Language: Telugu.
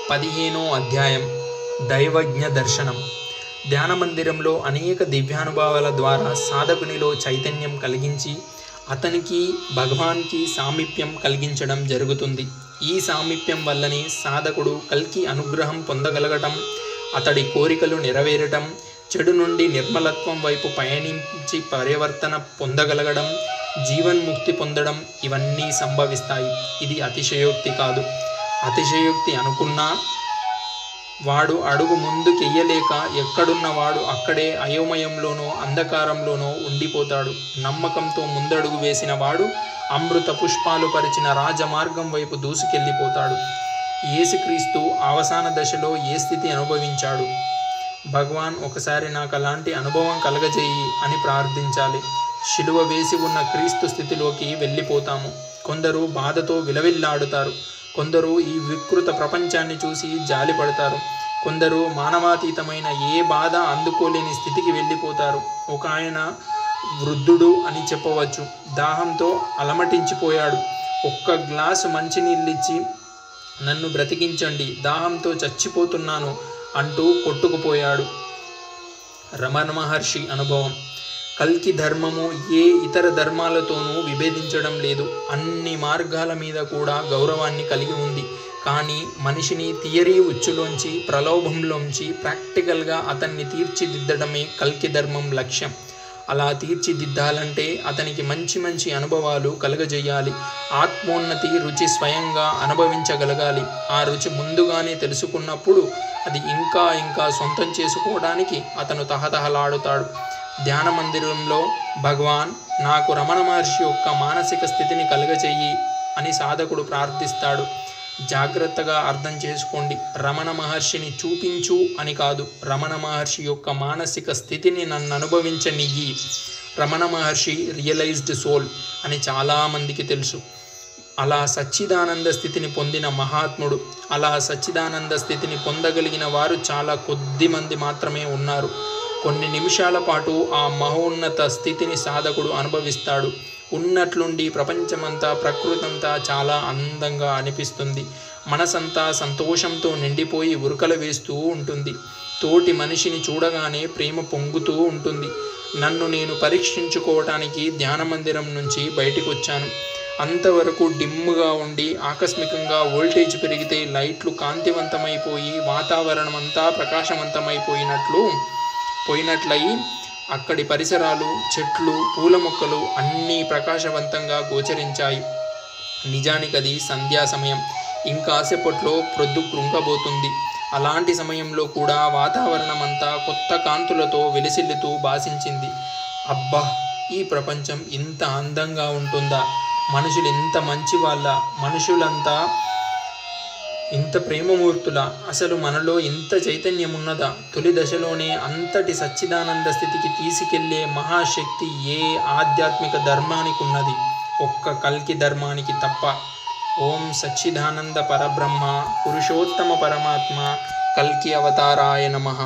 15వ అధ్యాయం దైవజ్ఞ దర్శనం. ధ్యాన మందిరంలో అనేక దివ్యానుభవాల ద్వారా సాధకునిలో చైతన్యం కలిగించి అతనికి భగవాన్కి సామీప్యం కలిగించడం జరుగుతుంది. ఈ సామీప్యం వల్లనే సాధకుడు కల్కి అనుగ్రహం పొందగలగటం, అతడి కోరికలు నెరవేరటం, చెడు నుండి నిర్మలత్వం వైపు పయనించి పరివర్తన పొందగలగడం, జీవన్ముక్తి పొందడం ఇవన్నీ సంభవిస్తాయి. ఇది అతిశయోక్తి కాదు. అతిశయోక్తి అనుకున్నా వాడు అడుగు ముందుకెయ్యలేక ఎక్కడున్నవాడు అక్కడే అయోమయంలోనో అంధకారంలోనో ఉండిపోతాడు. నమ్మకంతో ముందడుగు వేసిన వాడు అమృత పుష్పాలు పరిచిన రాజమార్గం వైపు దూసుకెళ్ళిపోతాడు. యేసుక్రీస్తు అవసాన దశలో ఏ స్థితి అనుభవించాడు? భగవాన్ ఒకసారి నాకు అలాంటి అనుభవం కలగజేయి అని ప్రార్థించాలి. శిలువ వేసి ఉన్న క్రీస్తు స్థితిలోకి వెళ్ళిపోతాము. కొందరు బాధతో విలవిల్లాడుతారు. కొందరు ఈ వికృత ప్రపంచాన్ని చూసి జాలిపడతారు. కొందరు మానవాతీతమైన ఏ బాధ అందుకోలేని స్థితికి వెళ్ళిపోతారు. ఒక ఆయన వృద్ధుడు అని చెప్పవచ్చు. దాహంతో అలమటించిపోయాడు. ఒక్క గ్లాసు మంచినీళ్ళిచ్చి నన్ను బ్రతికించండి, దాహంతో చచ్చిపోతున్నాను అంటూ కొట్టుకుపోయాడు. రమణ మహర్షి అనుభవం. కల్కి ధర్మము ఏ ఇతర ధర్మాలతోనూ విభేదించడం లేదు. అన్ని మార్గాల మీద కూడా గౌరవాన్ని కలిగి ఉంది. కానీ మనిషిని థియరీ ఉచ్చులోంచి, ప్రలోభంలోంచి ప్రాక్టికల్గా అతన్ని తీర్చిదిద్దడమే కల్కి ధర్మం లక్ష్యం. అలా తీర్చిదిద్దాలంటే అతనికి మంచి మంచి అనుభవాలు కలగజేయాలి. ఆత్మోన్నతి రుచి స్వయంగా అనుభవించగలగాలి. ఆ రుచి ముందుగానే తెలుసుకున్నప్పుడు అది ఇంకా ఇంకా సొంతం చేసుకోవడానికి అతను తహతహలాడుతాడు. ధ్యాన మందిరంలో భగవాన్ నాకు రమణ మహర్షి యొక్క మానసిక స్థితిని కలుగచేయి అని సాధకుడు ప్రార్థిస్తాడు. జాగ్రత్తగా అర్థం చేసుకోండి. రమణ మహర్షిని చూపించు అని కాదు, రమణ మహర్షి యొక్క మానసిక స్థితిని నన్ను అనుభవించనియ్యి. రమణ మహర్షి రియలైజ్డ్ సోల్ అని చాలామందికి తెలుసు. అలా సచ్చిదానంద స్థితిని పొందిన మహాత్ముడు, అలా సచ్చిదానంద స్థితిని పొందగలిగిన వారు చాలా కొద్ది మంది మాత్రమే ఉన్నారు. కొన్ని నిమిషాల పాటు ఆ మహోన్నత స్థితిని సాధకుడు అనుభవిస్తాడు. ఉన్నట్లుండి ప్రపంచమంతా, ప్రకృతంతా చాలా అందంగా అనిపిస్తుంది. మనసంతా సంతోషంతో నిండిపోయి ఉరకలు వేస్తూ ఉంటుంది. తోటి మనిషిని చూడగానే ప్రేమ పొంగుతూ ఉంటుంది. నన్ను నేను పరీక్షించుకోవటానికి ధ్యాన మందిరం నుంచి బయటికి వచ్చాను. అంతవరకు డిమ్గా ఉండి ఆకస్మికంగా వోల్టేజ్ పెరిగితే లైట్లు కాంతివంతమైపోయి వాతావరణం అంతా పోయినట్లయి అక్కడి పరిసరాలు, చెట్లు, పూల మొక్కలు అన్నీ ప్రకాశవంతంగా గోచరించాయి. నిజానికది సంధ్యా సమయం. ఇంకాసేపట్లో ప్రొద్దు కృంకబోతుంది. అలాంటి సమయంలో కూడా వాతావరణం అంతా కొత్త కాంతులతో వెలిసిల్లుతూ భాసించింది. అబ్బా, ఈ ప్రపంచం ఇంత అందంగా ఉంటుందా? మనుషులు ఇంత మంచివాళ్ళ? మనుషులంతా ఇంత ప్రేమమూర్తుల? అసలు మనలో ఇంత చైతన్యం ఉన్నదా? తొలి దశలోనే అంతటి సచ్చిదానంద స్థితికి తీసుకెళ్లే మహాశక్తి ఏ ఆధ్యాత్మిక ధర్మానికి ఉన్నది? ఒక్క కల్కి ధర్మానికి తప్ప. ఓం సచ్చిదానంద పరబ్రహ్మ పురుషోత్తమ పరమాత్మ కల్కి అవతారాయ నమః.